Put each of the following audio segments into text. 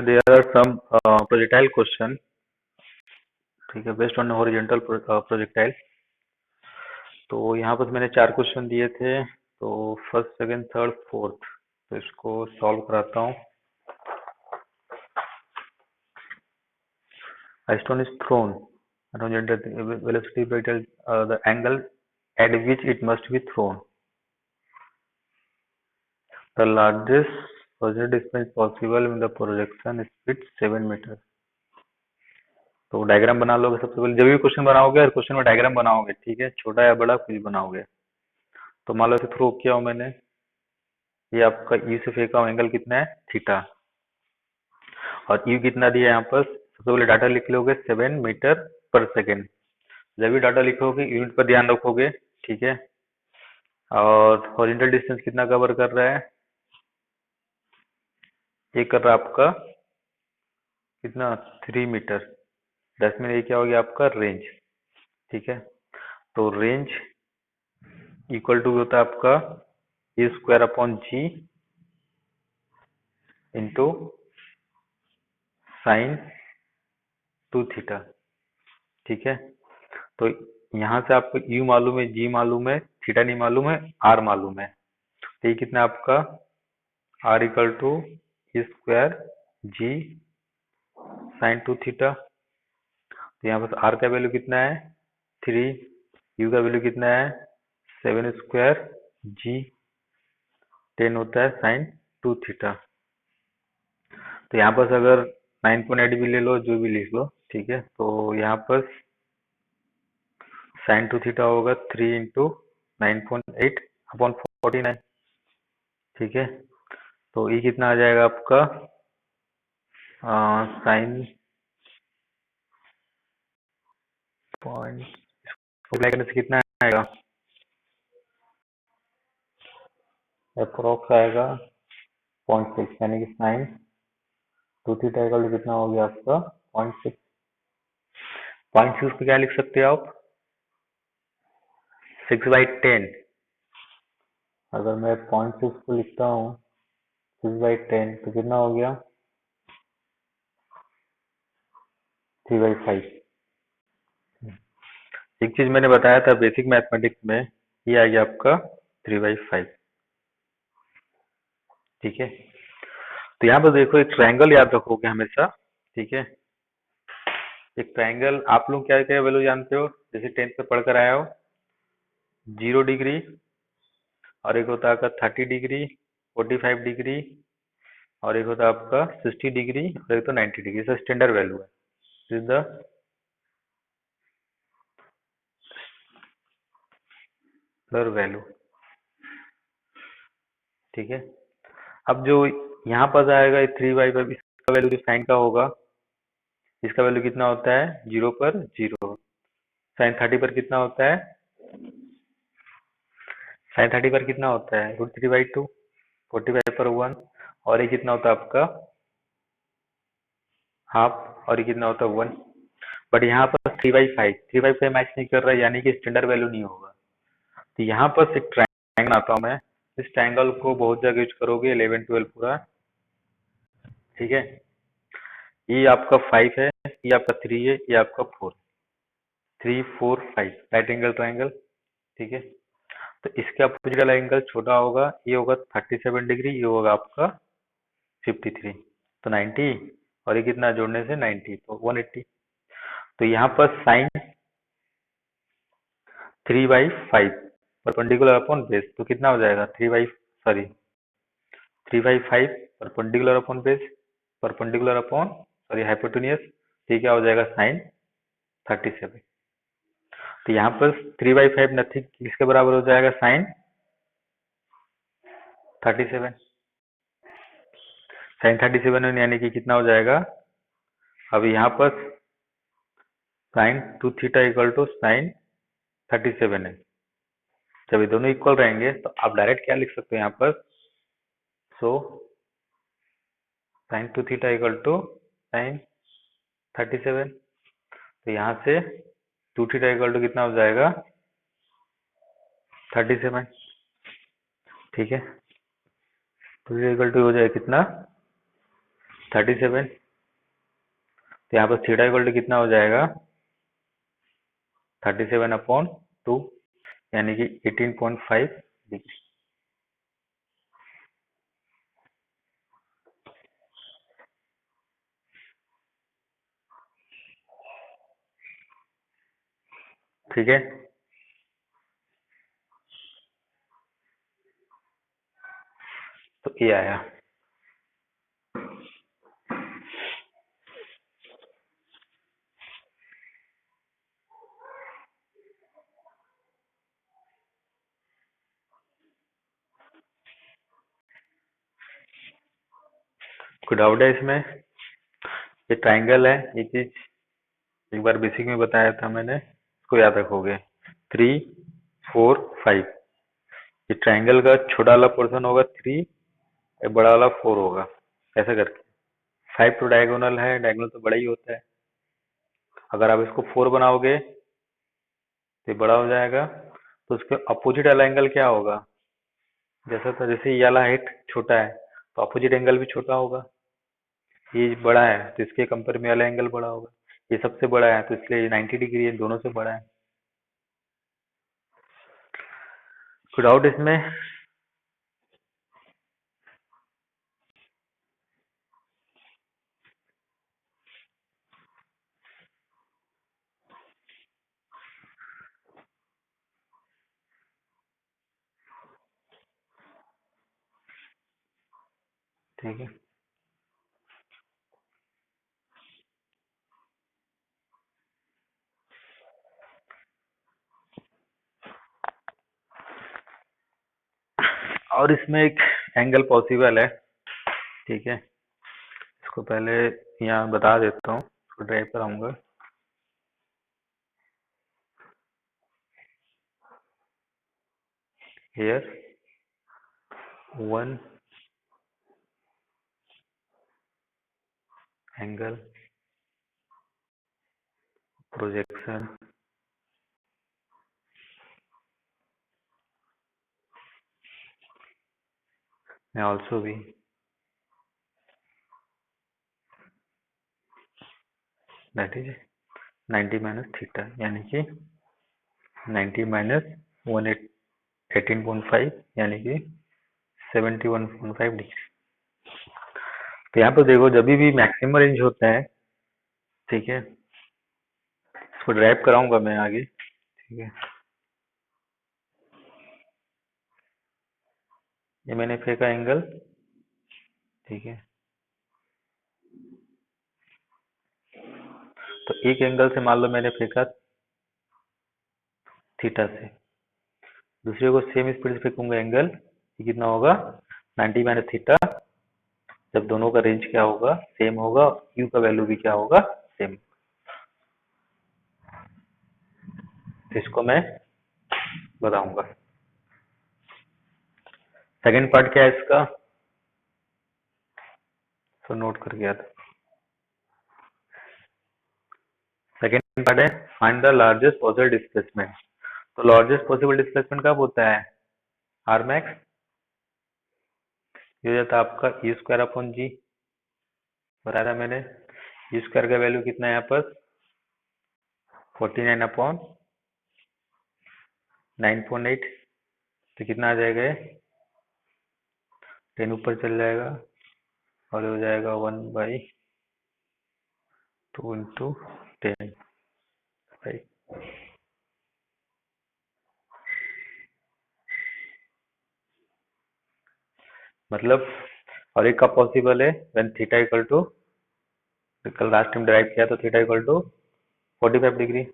there are some projectile question. ठीक है, based on horizontal projectile. तो यहाँ पर मैंने 4 क्वेश्चन दिए थे, तो फर्स्ट, सेकंड, थर्ड, फोर्थ, तो इसको सॉल्व कराता हूँ। A stone is thrown at horizontal velocity by the angle at which it must be thrown. The largest project distance possible with the projection speed 7 metre. तो diagram बना लोगे सबसे पहले, जब भी क्वेश्चन बनाओगे और क्वेश्चन में डायग्राम बनाओगे, ठीक है, छोटा या बड़ा कुछ बनाओगे। तो मान लो इसे थ्रो किया हूं मैंने, ये आपका ई से फेंका हूं, एंगल कितना है, थीटा, और यू कितना दिया है यहाँ पर। सबसे पहले डाटा लिख लोगे 7 मीटर पर सेकेंड। जब भी डाटा लिखोगे यूनिट पर ध्यान रखोगे, ठीक है। और हॉरिजॉन्टल डिस्टेंस कितना कवर कर रहा है, ये कर रहा है आपका कितना, 3 मीटर। 10 में ये क्या हो गया आपका रेंज, ठीक है। तो रेंज इक्वल टू होता है आपका ए स्क्वायर अपॉन जी इंटू साइन 2 थीटा, ठीक है। तो यहाँ से आपको यू मालूम है, जी मालूम है, थीटा नहीं मालूम है, आर मालूम है। तो ये कितना आपका R equal to A square G sine 2 theta. तो यहाँ पर आर का वैल्यू कितना है 3, यू का वैल्यू कितना है 7 स्क्वायर जी 10 होता है साइन 2 थीटा। तो यहाँ पर अगर 9.8 भी ले लो, जो भी लिख लो, ठीक है। तो यहाँ पर साइन 2 थीटा होगा 3 इंटू 9.8 अपॉन 49, ठीक है। तो ये कितना आ जाएगा आपका साइन पॉइंट करने से कितना आएगा, अप्रोक्स आएगा 0.6, यानी कि साइन 2 थीटा इक्वल कितना हो गया आपका 0.6। 0.6 को क्या लिख सकते हो आप, 6/10। अगर मैं 0.6 को लिखता हूँ 6/10 तो कितना हो गया 3/5। एक चीज मैंने बताया था बेसिक मैथमेटिक्स में, ये आ गया आपका 3/5, ठीक है। तो यहाँ पर देखो एक ट्रायंगल याद रखोगे हमेशा, ठीक है। एक ट्रायंगल आप लोग क्या क्या वैल्यू जानते हो, जैसे 10th में पढ़ कर आया हो, 0 डिग्री, और एक होता है आपका 30 डिग्री, 45 डिग्री, और एक होता है आपका 60 डिग्री, और एक तो 90 डिग्री। इसका स्टैंडर्ड वैल्यू है, दिस इज द वैल्यू, ठीक है। अब जो यहाँ पर आएगा 3/5, इसका वैल्यू जो साइन का होगा, इसका वैल्यू कितना होता है 0 पर 0। साइन 30 पर कितना होता है, साइन 30 पर कितना होता है √3/2, 45 पर 1, और ये कितना होता है आपका हाफ, और ये कितना होता है 1। बट यहाँ पर 3/5 मैच नहीं कर रहा है, यानी कि स्टैंडर्ड वैल्यू नहीं होगा। तो यहाँ पर एक ट्रायंगल आता हूँ मैं, इस ट्रायंगल को बहुत जगह यूज करोगे 11-12 पूरा, ठीक है। ये आपका 5 है, ये आपका 3 है, ये आपका 4, 3, 4, 5 राइट एंगल ट्रायंगल, ठीक है। तो इसके अपोजिट वाला एंगल छोटा होगा, ये होगा 37 डिग्री, ये होगा आपका 53, तो 90, और ये कितना जोड़ने से 90, तो 180। तो यहाँ पर साइन 3/5 परपेंडिकुलर अपॉन बेस, तो कितना हो जाएगा 3/5 perpendicular upon base, perpendicular upon sorry hypotenuse, ठीक क्या हो जाएगा साइन 37। तो यहाँ पर 3/5 नथिंग किसके बराबर हो जाएगा, साइन 37। साइन 37 यानी कि कितना हो जाएगा, अब यहाँ पर sine 2 theta equal to sine 37 है। जब ये दोनों इक्वल रहेंगे तो आप डायरेक्ट क्या लिख सकते हो यहाँ पर, so sine 2 theta equal to sine 37। तो यहाँ से 2 थीटा इक्वल टू कितना हो जाएगा 37, ठीक है। 2 थीटा इक्वल टू हो जाएगा कितना 37। तो यहाँ पर थीटा इक्वल टू कितना हो जाएगा, 37/2, यानी कि 18.5 डिग्री। ठीक है, तो ये आया। कोई डाउट है इसमें? ये ट्राइंगल है, ये चीज एक बार बेसिक में बताया था मैंने, इसको याद रखोगे। 3, 4, 5, ये ट्राइंगल का छोटा वाला पोर्शन होगा 3, बड़ा वाला 4 होगा, ऐसा करके। 5 तो डायगोनल है, डायगोनल तो बड़ा ही होता है। अगर आप इसको 4 बनाओगे तो ये बड़ा हो जाएगा, तो उसके अपोजिट वाला एंगल क्या होगा, जैसे ये वाला हाइट छोटा है तो अपोजिट एंगल भी छोटा होगा। ये बड़ा है तो इसके कंपेयर में वाला एंगल बड़ा होगा। ये सबसे बड़ा है तो इसलिए 90 डिग्री है, दोनों से बड़ा है। कोई डाउट इसमें? ठीक है, और इसमें एक एंगल पॉसिबल है। ठीक है, इसको पहले यहाँ बता देता हूँ, इसको ड्राइव कराऊंगा। Here one angle projection may also be that is 90 minus theta, यानी कि 90 minus 18.5, यानी कि 71.5 डिग्री। तो यहाँ पर देखो, जब भी मैक्सिमम रेंज होता है, ठीक है, इसको ड्राइव कराऊंगा मैं आगे। ठीक है, ये मैंने फेंका एंगल। ठीक है, तो एक एंगल से मान लो मैंने फेंका थीटा से, दूसरे को सेम स्पीड से फेंकूंगा एंगल, ये कितना होगा, 90 माइनस थीटा। जब दोनों का रेंज क्या होगा, सेम होगा, यू का वैल्यू भी क्या होगा, सेम। इसको मैं बताऊंगा। सेकंड पार्ट क्या है इसका, तो नोट कर गया था। सेकंड पार्ट है find the largest possible displacement. तो लार्जेस्ट पॉसिबल डिस्प्लेसमेंट कब होता है, आर मैक्स। ये हो जाता है आपका ई स्क्वायर अपॉन जी, बताया था मैंने। ई स्क्वायर का वैल्यू कितना है यहाँ पर, 49/9.8। तो कितना आ जाएगा, 10 ऊपर चल जाएगा और हो जाएगा 1/2 इंटू 10। मतलब, और एक का पॉसिबल है व्हेन थीटा इक्वल टू, कल लास्ट टाइम ड्राइव किया तो थीटा इक्वल टू 45 डिग्री।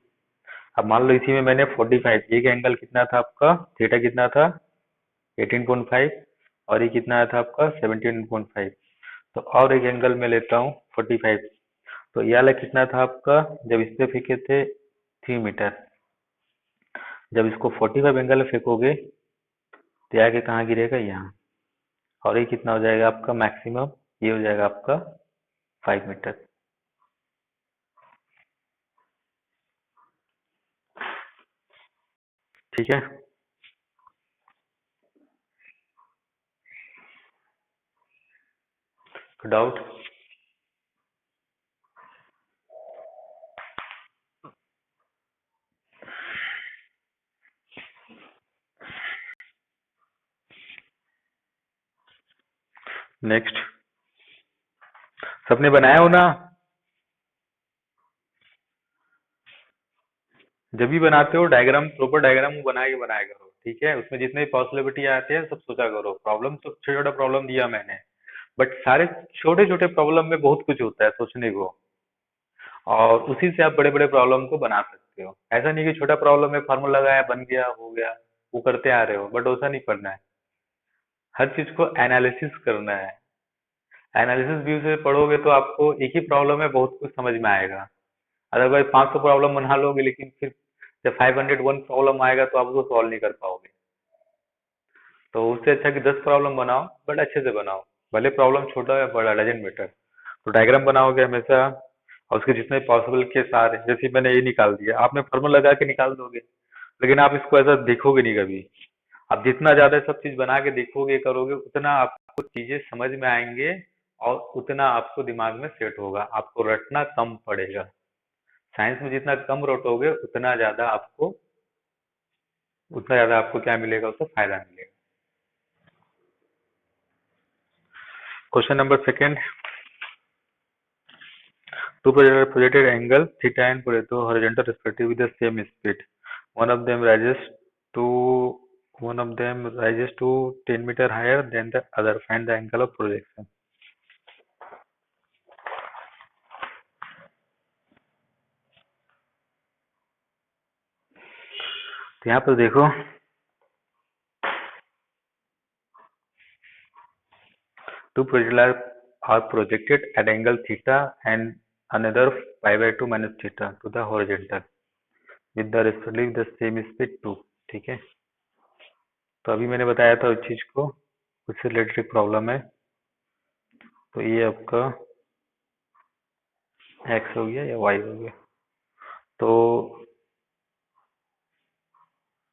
अब मान लो इसी में मैंने 45, एक एंगल कितना था आपका, थीटा कितना था 18.5, और ये कितना आया था आपका 17.5। तो और एक एंगल में लेता हूँ 45। तो ये वाला कितना था आपका, जब इस पे फेंके थे 3 मीटर, जब इसको 45 एंगल में फेंकोगे तो ये आके कहाँ गिरेगा, यहाँ। और ये कितना हो जाएगा आपका मैक्सिमम, ये हो जाएगा आपका 5 मीटर। ठीक है, डाउट? नेक्स्ट, सबने बनाया हो ना? जब भी बनाते हो डायग्राम, प्रॉपर डायग्राम बना के बनाया करो, ठीक है? उसमें जितने पॉसिबिलिटी आते हैं सब सोचा करो। प्रॉब्लम तो छोटा छोटा प्रॉब्लम दिया मैंने, बट सारे छोटे छोटे प्रॉब्लम में बहुत कुछ होता है सोचने को, और उसी से आप बड़े बड़े प्रॉब्लम को बना सकते हो। ऐसा नहीं कि छोटा प्रॉब्लम है, फार्मूला लगाया बन गया हो गया, वो करते आ रहे हो, बट वैसा नहीं करना है। हर चीज को एनालिसिस करना है। एनालिसिस व्यू से पढ़ोगे तो आपको एक ही प्रॉब्लम में बहुत कुछ समझ में आएगा। अदरवाइज 500 प्रॉब्लम बना लोगे, लेकिन फिर जब 501 प्रॉब्लम आएगा तो आप उसको सॉल्व नहीं कर पाओगे। तो उससे अच्छा कि 10 प्रॉब्लम बनाओ, बट अच्छे से बनाओ। भले प्रॉब्लम छोटा या बड़ा, डजेंट मैटर। तो डायग्राम बनाओगे हमेशा, और उसके जितने पॉसिबल के सारे, जैसे मैंने ये निकाल दिया, आपने फॉर्मूला लगा के निकाल दोगे, लेकिन आप इसको ऐसा देखोगे नहीं कभी। आप जितना ज्यादा सब चीज बना के देखोगे करोगे, उतना आपको चीजें समझ में आएंगे, और उतना आपको दिमाग में सेट होगा, आपको रटना कम पड़ेगा। साइंस में जितना कम रटोगे उतना ज्यादा आपको क्या मिलेगा, उससे फायदा मिलेगा। Question number second, two projected angle theta and horizontal respective with the same speed. One of them rises to one of them rises to 10 meter higher than the other. Find the angle of projection. तो यहाँ पर देखो, two projectiles are projected at angle theta and another pi by 2 minus theta to the horizontal with the respectively the same speed 2. ठीक है, तो अभी मैंने बताया था उस चीज को, उससे रिलेटेड प्रॉब्लम है। तो ये आपका x हो गया या y हो गया, तो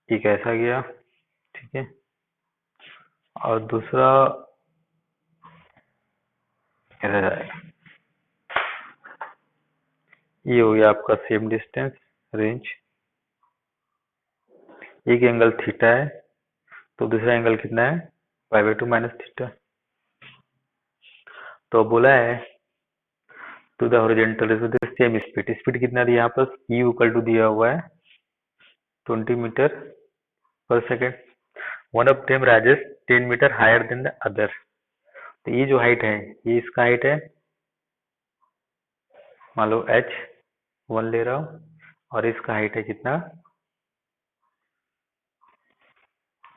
ये कैसा गया, ठीक है। और दूसरा कैसा जाएगा, ये हो गया आपका सेम डिस्टेंस रेंज। एक एंगल थीटा है, तो दूसरा एंगल कितना है, पाई बाई 2 माइनस थीटा। तो बोला है to the horizontal with the same speed. Speed कितना दिया यहाँ पर, यू इक्वल टू दिया हुआ है 20 metre per second. One of them rises 10 metre higher than the other. तो ये जो हाइट है, ये इसका हाइट है, मान लो h1 ले रहा हूँ, और इसका हाइट है कितना,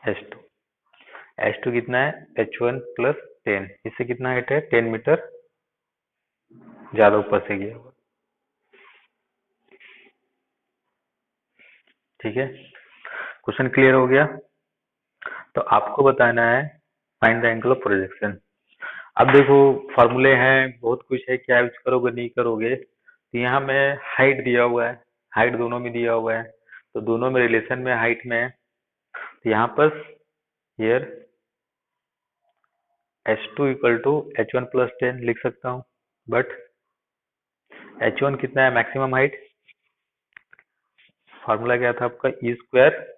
h2। h2 कितना है, h1 प्लस 10, इससे कितना हाइट है, 10 मीटर ज्यादा ऊपर से गया हुआ, ठीक है। क्वेश्चन क्लियर हो गया? तो आपको बताना है find the angle of projection. अब देखो, फॉर्मूले हैं, बहुत कुछ है, क्या यूज करोगे नहीं करोगे। तो यहाँ में हाइट दिया हुआ है, हाइट दोनों में दिया हुआ है, तो दोनों में रिलेशन में हाइट में है। तो यहाँ पर here h2 equal to h1 plus 10 लिख सकता हूँ, बट h1 कितना है, मैक्सिमम हाइट। फार्मूला क्या था आपका, E square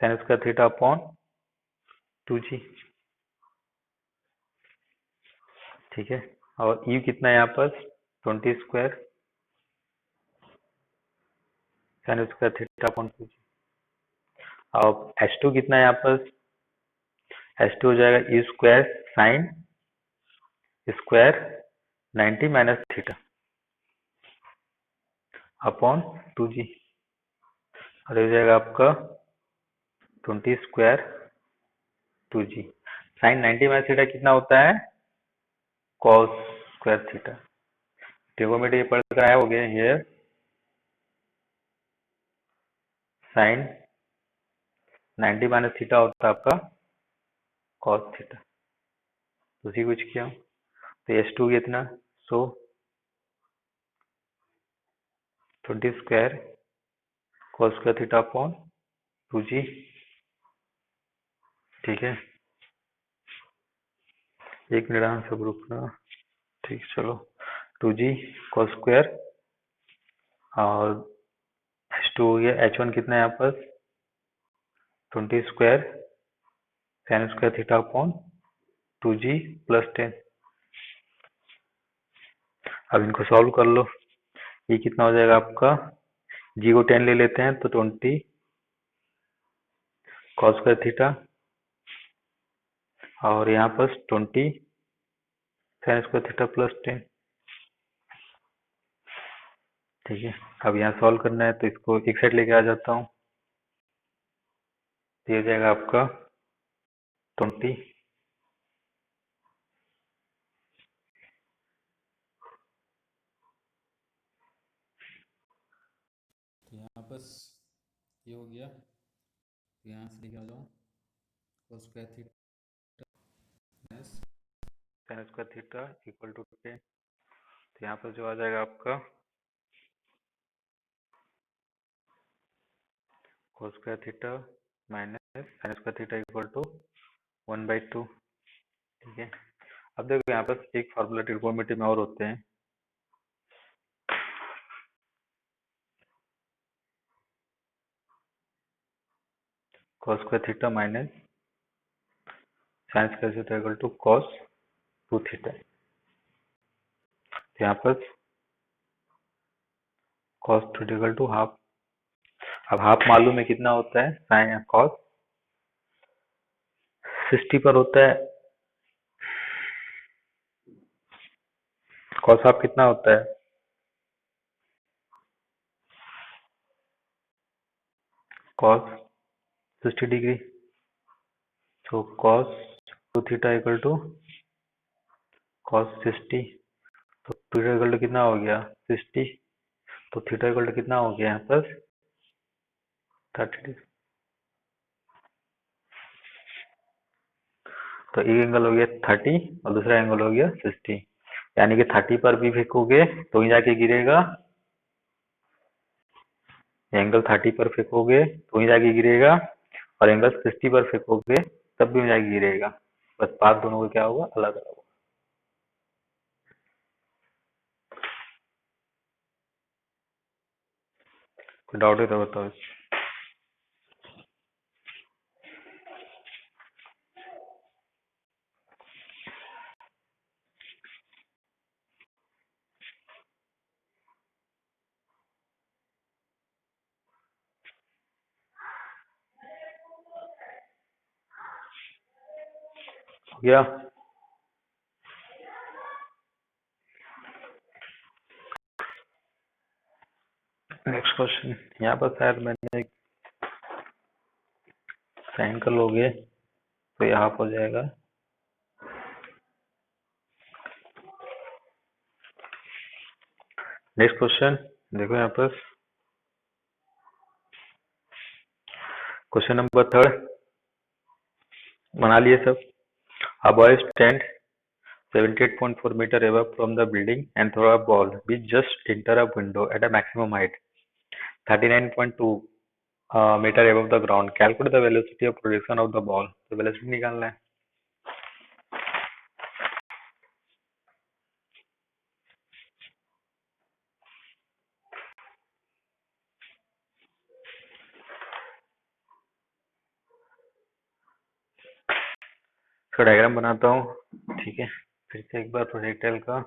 sine square theta upon 2g, ठीक है। और यू कितना है यहाँ पर, 20 square sine square theta upon 2g। और h2 कितना है यहाँ पर, h2 हो जाएगा E square sine square 90 minus theta upon 2g, और हो जाएगा आपका 20 square 2g। Sign 90 minus theta कितना होता है, कॉस स्क्वायर थीटा। ट्रिगोनोमेट्री पढ़ कर आया हो गया, हियर साइन 90 माइनस थीटा होता है आपका कॉस थीटा। उसी कुछ किया, तो h2 कितना, सो 20 square cos square theta upon 2g, ठीक है। एक मिनट यहाँ सब रुकना, ठीक, चलो 2g कॉस स्क्वायर, और h2 हो गया, h1 कितना है यहाँ पर 20 square sine square theta upon 2g+10। अब इनको सॉल्व कर लो। ये कितना हो जाएगा आपका, जी को 10 ले लेते हैं तो 20 cos स्क्वायर थीटा, और यहाँ पर 20 sin स्क्वायर थीटा +10। ठीक है, अब यहाँ सॉल्व करना है तो इसको एक साइड लेके आ जाता हूँ। तो ये हो जाएगा आपका 20 तो यहाँ बस ये हो गया। तो यहाँ से लेके आ जाओ cos square theta minus sin square theta equal to 10। तो यहाँ पर जो आ जाएगा आपका cos square theta minus sin square theta equal to 1/2। ठीक है, अब देखो यहाँ पर एक फार्मूला ट्रिग्नोमेट्री में और होते हैं। cos square theta minus sin square theta equal to cos 2 theta. यहाँ पर cos theta equal to half. अब हाफ मालूम है कितना होता है, साइन cos 60 पर होता है। cos हाफ कितना होता है, cos 60 डिग्री। तो cos 2 theta equal to cos 60। तो थीटा इक्वल टू कितना हो गया 60, तो थीटा इक्वल टू कितना हो गया यहाँ पर 30 डिग्री। तो एक एंगल हो गया 30 और दूसरा एंगल हो गया 60, यानी कि 30 पर भी फेंकोगे तो ही जाके गिरेगा, एंगल 30 पर फेंकोगे तो ही जाके गिरेगा, और एंगल 60 पर फेंकोगे तब भी जाके गिरेगा। बस पाथ दोनों को क्या होगा, अलग अलग होगा। कोई डाउट है तो बताओ। हो गया। नेक्स्ट क्वेश्चन, यहाँ पर शायद मैंने साइन कर लोगे तो ये हाफ हो जाएगा। नेक्स्ट क्वेश्चन देखो यहाँ पर, क्वेश्चन नंबर 3 बना लिए सब। A boy stand 78.4 meter above from the building and throw a ball which just enter a window at a maximum height 39.2 meter above the ground. Calculate the velocity of projection of the ball. तो velocity निकालना है। इसका diagram बनाता हूँ। ठीक है, फिर से एक बार प्रोजेक्टाइल का।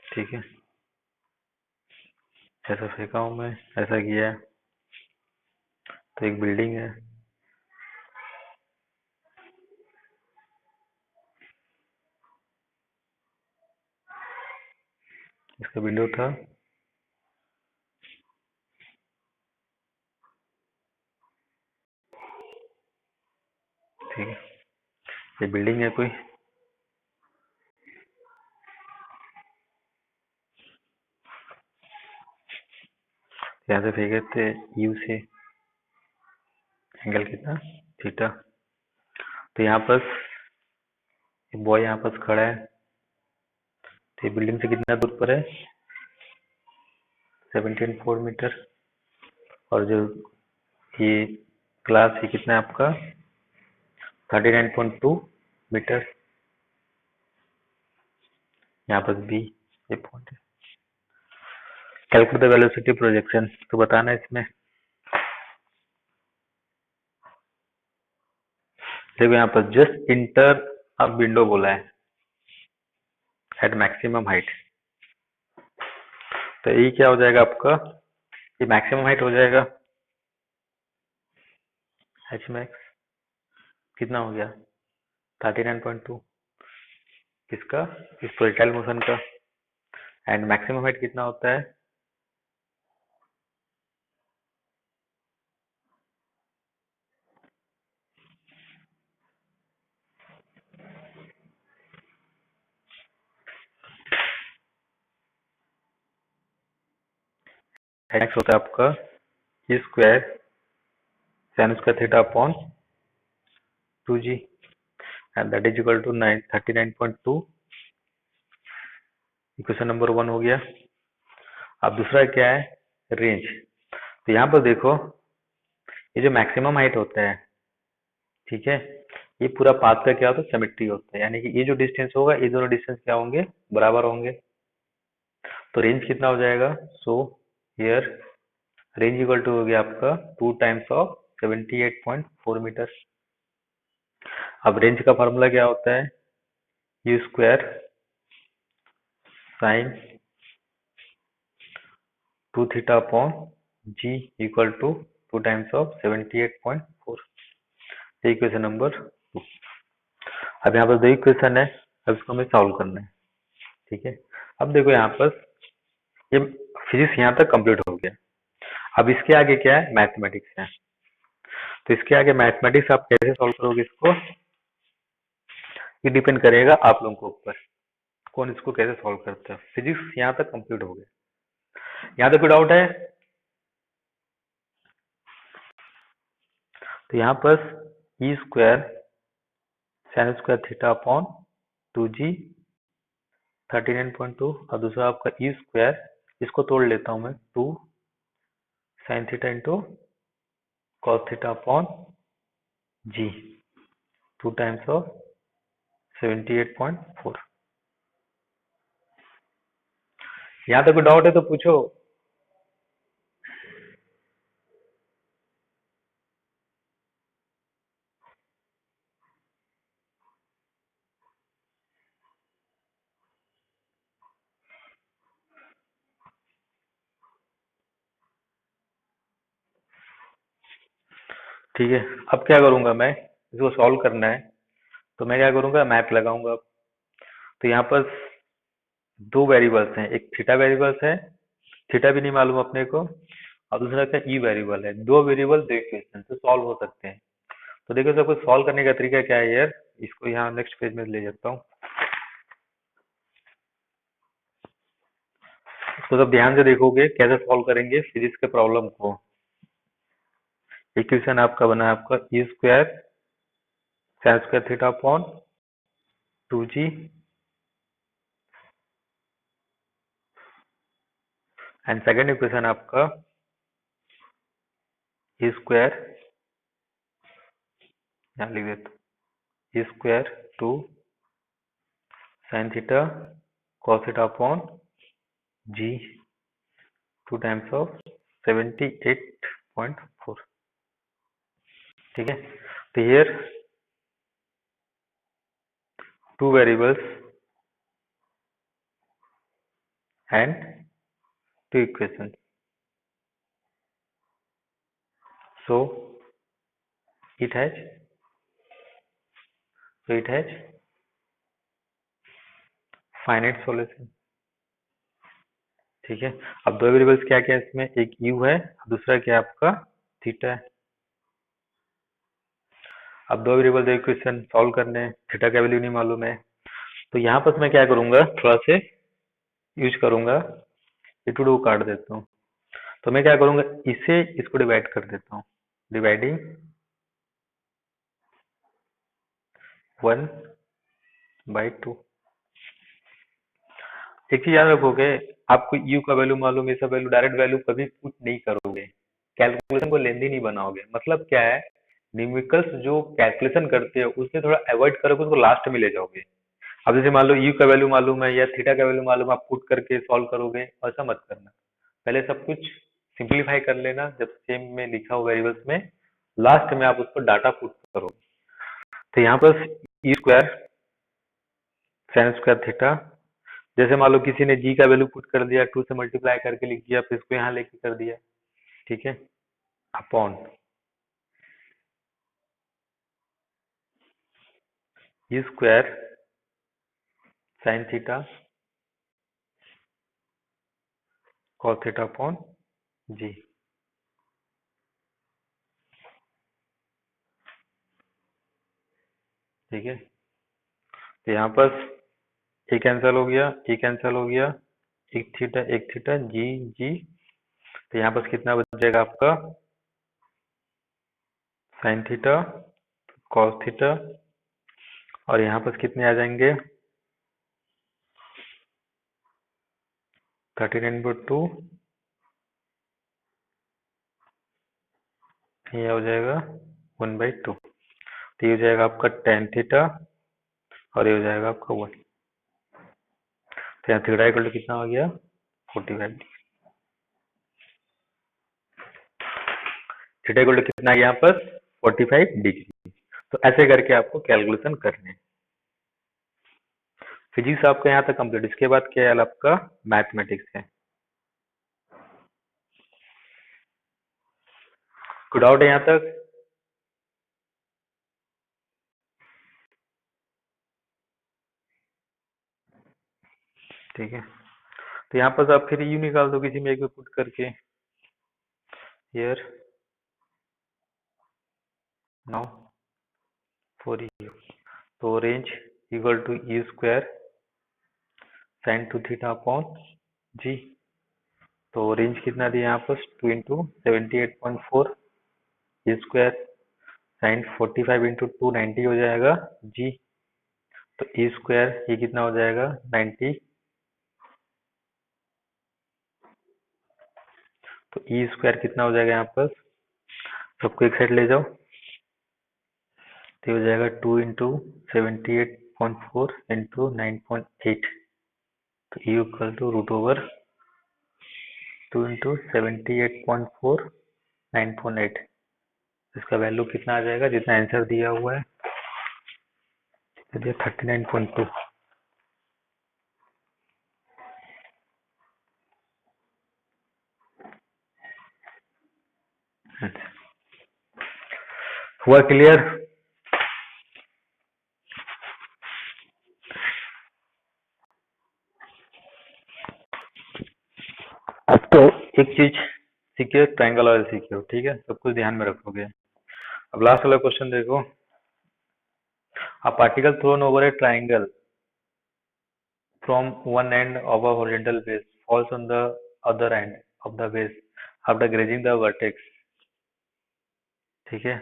ठीक है, ऐसा फेंका हूँ मैं, ऐसा किया है। तो एक बिल्डिंग है, इसका विंडो था। ठीक है, ये बिल्डिंग है कोई। यहाँ से फेंके थे यू से, एंगल कितना थीटा। तो यहाँ पर बॉय यहाँ पर खड़ा है, तो ये बिल्डिंग से कितना दूर पर है 17.4 मीटर, और जो ये क्लास ये कितना है आपका 39.2 मीटर। यहाँ पर बी ये पॉइंट है। कैलकुलेट द वेलोसिटी प्रोजेक्शन, तो बताना है इसमें। देखो यहाँ पर जस्ट इंटर अ विंडो बोला है एट मैक्सिमम हाइट, तो ये क्या हो जाएगा आपका, ये मैक्सिमम हाइट हो जाएगा। एच मैक्स कितना हो गया 39.2 किसका, इस प्रोजेक्टाइल मोशन का। एंड मैक्सिमम हाइट कितना होता है, एक्स होता है आपका E square sine square theta upon 2g, and that is equal to 39.2। Equation number 1 हो गया। अब दूसरा क्या है, रेंज। तो यहाँ पर देखो ये जो मैक्सिमम हाइट होता है, ठीक है, ये पूरा पाथ का क्या होता है, सिमेट्री होता है, यानी कि ये जो डिस्टेंस होगा ये दोनों डिस्टेंस क्या होंगे, बराबर होंगे। तो रेंज कितना हो जाएगा, so here range equal to हो गया आपका 2 टाइम्स ऑफ 78.4 मीटर। अब रेंज का फॉर्मूला क्या होता है, U square sine 2 theta upon G equal to 2 times of 78.4। Equation number 2। अब यहाँ पर दो इक्वेशन है, अब इसको हमें सॉल्व करना है, ठीक है। अब देखो यहाँ पर ये फिजिक्स यहाँ तक कंप्लीट हो गया। अब इसके आगे क्या है, मैथमेटिक्स है। तो इसके आगे मैथमेटिक्स आप कैसे सॉल्व करोगे इसको, ये डिपेंड करेगा आप लोगों के ऊपर, कौन इसको कैसे सॉल्व करता है। फिजिक्स यहाँ तक कंप्लीट हो गया। यहाँ तक कोई डाउट है, तो यहाँ पर E square sine square theta upon 2g 39.2, और दूसरा आपका ई स्क्वायर, इसको तोड़ लेता हूं मैं, 2 sine theta into cos theta upon G 2 times of 78.4। यहाँ तक कोई डाउट है तो पूछो। ठीक है, अब क्या करूंगा मैं, इसको सॉल्व करना है तो मैं क्या करूंगा, मैथ लगाऊंगा। तो यहाँ पर दो वेरिएबल्स हैं, एक थीटा वेरिएबल्स है, थीटा भी नहीं मालूम अपने को, और दूसरा क्या ई वेरिएबल है। दो वेरिएबल दो इक्वेशन से सॉल्व हो सकते हैं। तो देखो सबको सॉल्व करने का तरीका क्या है यार, इसको यहाँ नेक्स्ट पेज में ले जाता हूँ। तो सब ध्यान से देखोगे कैसे सॉल्व करेंगे फिजिक्स के प्रॉब्लम को। इक्वेशन आपका बना है आपका E square sine square theta upon 2g and second equation आपका ई स्क्वायर, यहाँ लिख देता हूँ, E square 2 sine theta cos theta upon G 2 times of 78.4। ठीक है, तो here two variables and two equations, so it has finite solution। ठीक है, अब दो वेरिएबल्स क्या क्या है इसमें, एक u है, दूसरा क्या है आपका थीटा है। अब दो वेरिएबल दो इक्वेशन सॉल्व करने हैं, थीटा का वैल्यू नहीं मालूम है, तो यहाँ पर मैं क्या करूंगा, थोड़ा से यूज करूंगा, ये टू डू काट देता हूँ। तो मैं क्या करूंगा, इसे इसको डिवाइड कर देता हूँ, डिवाइडिंग 1/2। एक चीज याद रखोगे, आपको यू का वैल्यू मालूम, ये सब वैल्यू डायरेक्ट वैल्यू कभी पुट नहीं करोगे, कैलकुलेशन को लेंदी नहीं बनाओगे। मतलब क्या है, न्यूमेरिकल्स जो कैलकुलेशन करते हो उससे थोड़ा अवॉइड करोगे, उसको लास्ट में ले जाओगे। अब जैसे मान लो यू का वैल्यू मालूम है या थीटा का वैल्यू मालूम है, आप पुट करके सॉल्व करोगे, ऐसा मत करना। पहले सब कुछ सिंप्लीफाई कर लेना, जब सेम में लिखा हो वेरिएबल्स में, लास्ट में आप उसको डाटा पुट करोगे। तो यहाँ पर E square sine square theta, जैसे मान लो किसी ने जी का वैल्यू पुट कर दिया, 2 से मल्टीप्लाई करके लिख दिया, फिर इसको यहाँ लेके कर दिया, ठीक है, upon E square sine theta cos theta upon G. ठीक है, तो यहाँ पर ये कैंसिल हो गया, ये कैंसिल हो गया, एक थीटा जी जी। तो यहाँ पर कितना बच जाएगा आपका, साइन थीटा कॉस थीटा, और यहाँ पर कितने आ जाएंगे, 39/2, ये हो जाएगा 1/2। तो ये हो जाएगा आपका टेन थीटा, और ये हो जाएगा आपका 1। तो यहाँ थीटा इक्वल टू कितना हो गया, 45 डिग्री। थीटा इक्वल टू कितना है यहाँ पर, 45 डिग्री। तो ऐसे करके आपको कैलकुलेशन करने हैं। फिजिक्स आपका यहाँ तक कंप्लीट, इसके बाद क्या है आपका मैथमेटिक्स है। कोई डाउट है यहाँ तक? ठीक है, तो यहाँ पर आप फिर यू निकाल दो किसी में एक में पुट करके, हियर नाउ फॉर यू। तो range equal to E square sine 2 theta upon G. तो रेंज कितना दिया यहाँ पर, 2 into 78.4, E square sine 45 into 2 90 हो जाएगा जी। तो ई स्क्वायर ये कितना हो जाएगा 90। तो ई स्क्वायर कितना हो जाएगा यहाँ पर, सबको एक साइड ले जाओ, तो हो जाएगा 2 इंटू 78.4 इंटू 9.8। तो E equal to root over 2 into 78.4 9.8। इसका वैल्यू कितना आ जाएगा, जितना आंसर दिया हुआ है, 39.2। हुआ क्लियर? अब तो एक चीज सीखे, ट्रायंगल और सीखे हो, ठीक है, सब कुछ ध्यान में रखोगे। अब लास्ट वाला क्वेश्चन देखो, a particle thrown over a triangle from one end of a horizontal base falls on the other end of the base after grazing the vertex. ठीक है,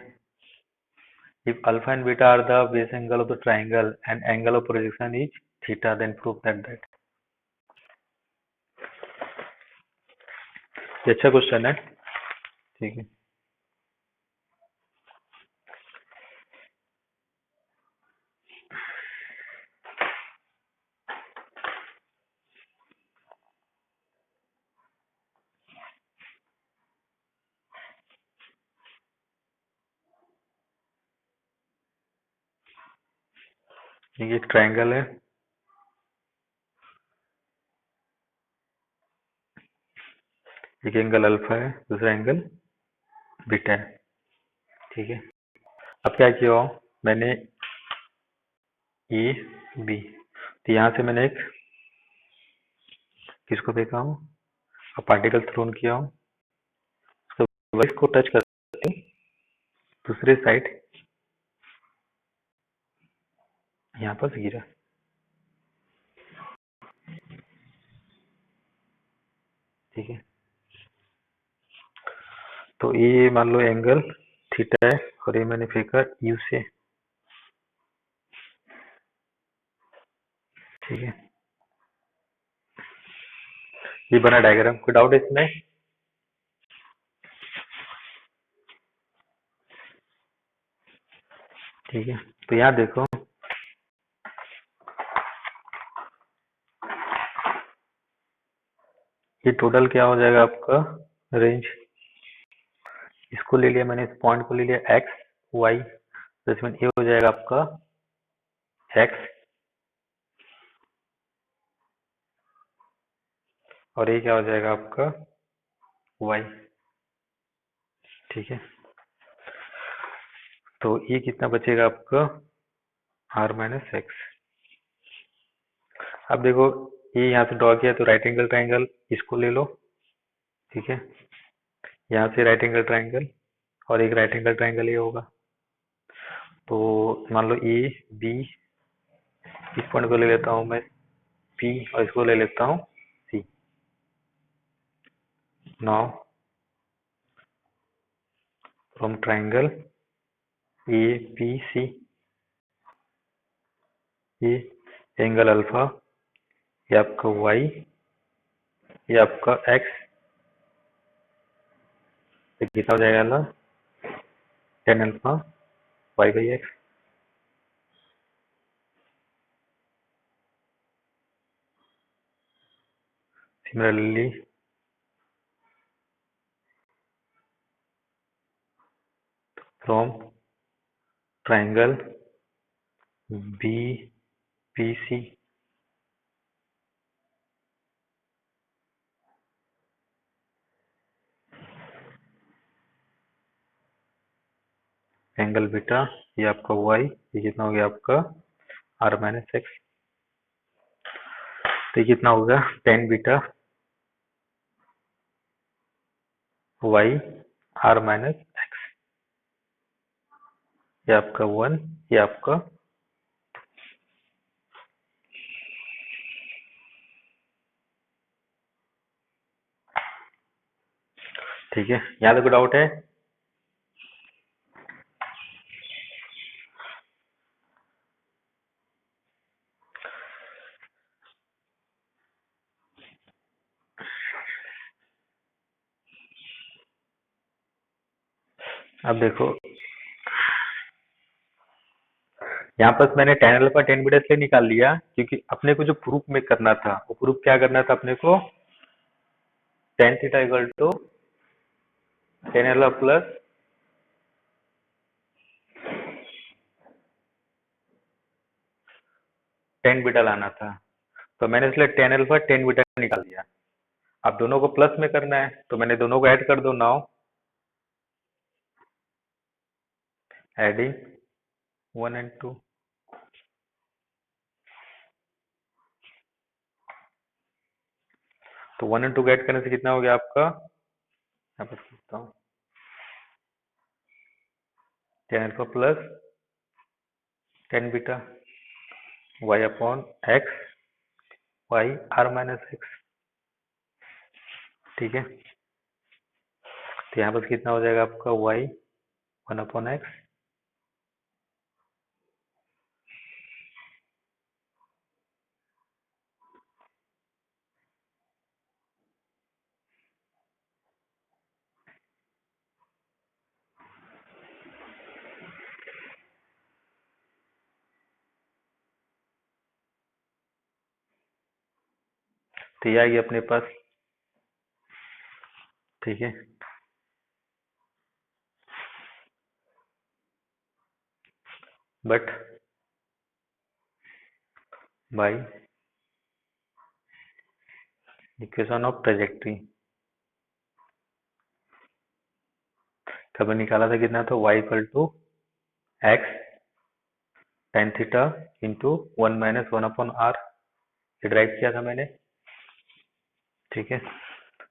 if alpha and beta are the base angle of the triangle and angle of projection is theta, then prove that ये अच्छा question है। ठीक है, ये एक triangle है, एक एंगल अल्फा है, दूसरा एंगल बीटा है। ठीक है, अब क्या किया हो, मैंने ए बी, तो यहाँ से मैंने एक किसको फेंका हूँ, अब पार्टिकल थ्रोन किया हूँ, तो इसको टच करके दूसरे साइड यहाँ पर गिरा। ठीक है, तो ये मान लो एंगल थीटा है, और ये मैंने फेंका यू से। ठीक है, ये बना डायग्राम, कोई डाउट है इसमें? ठीक है, तो यहाँ देखो, ये टोटल क्या हो जाएगा आपका रेंज। इसको ले लिया मैंने, इस पॉइंट को ले लिया एक्स वाई, तो इसमें ये हो जाएगा आपका एक्स और ये क्या हो जाएगा आपका वाई। ठीक है, तो ये कितना बचेगा आपका आर माइनस एक्स। अब देखो ये यहाँ से ड्रॉ किया तो राइट एंगल ट्राइंगल इसको ले लो। ठीक है, यहाँ से राइट एंगल ट्राइंगल और एक राइट एंगल ट्राइंगल ये होगा। तो मान लो ए बी, इस पॉइंट को ले लेता हूँ मैं पी और इसको ले लेता हूँ C. Now from triangle A P C, ये एंगल अल्फा, ये आपका वाई, ये आपका एक्स, तो कितना हो जाएगा ना tan alpha Y by X. Similarly from triangle B P C, angle beta, ये आपका वाई, ये कितना हो गया आपका आर माइनस एक्स। तो ये कितना होगा tan beta Y R minus X, ये आपका वन, ये आपका ठीक है। यहाँ तक कोई डाउट है? अब देखो यहाँ पर मैंने टेन अल्फा टेन बीटा इसलिए निकाल लिया क्योंकि अपने को जो प्रूफ में करना था, वो प्रूफ क्या करना था अपने को, tan theta equal to tan alpha plus tan beta लाना था। तो मैंने इसलिए टेन अल्फा टेन बीटा निकाल दिया। अब दोनों को प्लस में करना है तो मैंने दोनों को ऐड कर दो। Now adding one and two, तो वन एंड टू को ऐड करने से कितना हो गया आपका, यहाँ पर लिखता हूँ tan alpha plus tan beta Y upon X Y R minus X. ठीक है, तो यहाँ पर कितना हो जाएगा आपका वाई वन अपॉन एक्स, तो ये आएगी अपने पास। ठीक है, but by equation of trajectory तब निकाला था कितना, तो y equal to X tan theta into one minus one upon R, ये ड्राइव किया था मैंने। ठीक है,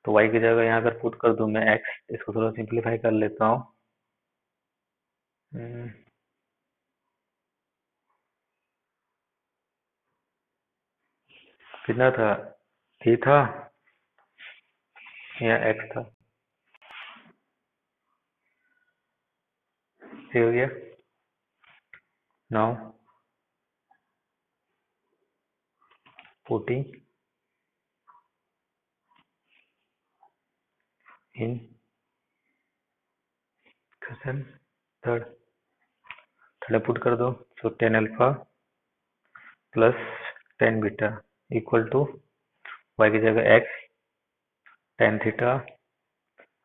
तो y की जगह यहाँ अगर पुट कर दूं मैं x, इसको थोड़ा सिंप्लीफाई कर लेता हूँ। कितना था, a था या x था, ये हो गया। Now putting in question third, third put कर दो, तो tan alpha plus tan beta equal to y की जगह x tan theta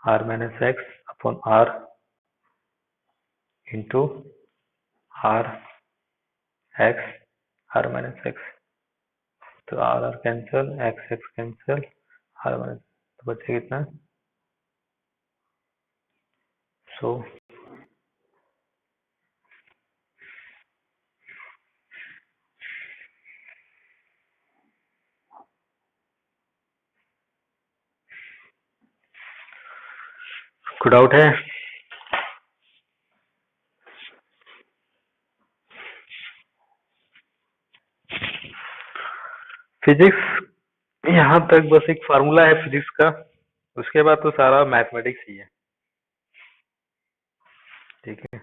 R minus X upon R into R X R minus X. तो R R cancel, X X cancel, R minus, तो बचे कितना, सो कोई डाउट है? Physics यहाँ तक बस एक फार्मूला है फिजिक्स का, उसके बाद तो सारा मैथमेटिक्स ही है। ठीक है,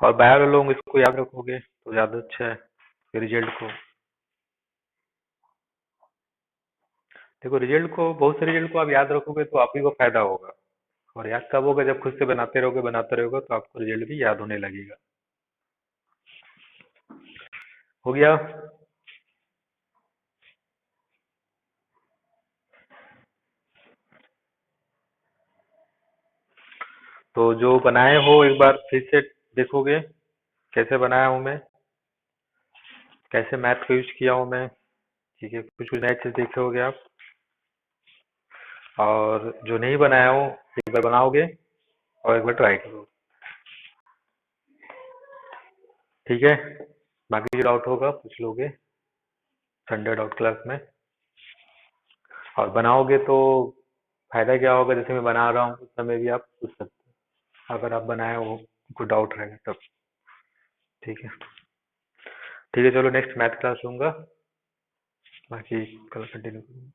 और बायो लोग इसको याद रखोगे तो ज्यादा अच्छा है रिजल्ट को। देखो रिजल्ट को, बहुत से रिजल्ट को आप याद रखोगे तो आप ही को फायदा होगा, और याद कब होगा, जब खुद से बनाते रहोगे तो आपको रिजल्ट भी याद होने लगेगा। हो गया? तो जो बनाए हो एक बार फिर से देखोगे कैसे बनाया हूं मैं, कैसे मैथ को यूज किया हूं मैं। ठीक है, कुछ कुछ नए चीज देखे होगे आप, और जो नहीं बनाया हो एक बार बनाओगे और एक बार ट्राई करो। ठीक है, बाकी जो डाउट होगा पूछ लोगे संडे डाउट क्लास में, और बनाओगे तो फायदा क्या होगा, जैसे मैं बना रहा हूँ उस समय भी आप पूछ सकते हो अगर आप बनाए हो, कोई डाउट रहेगा तब। ठीक है, ठीक है, चलो नेक्स्ट मैथ क्लास लूंगा, बाकी कल कंटिन्यू करूँगा।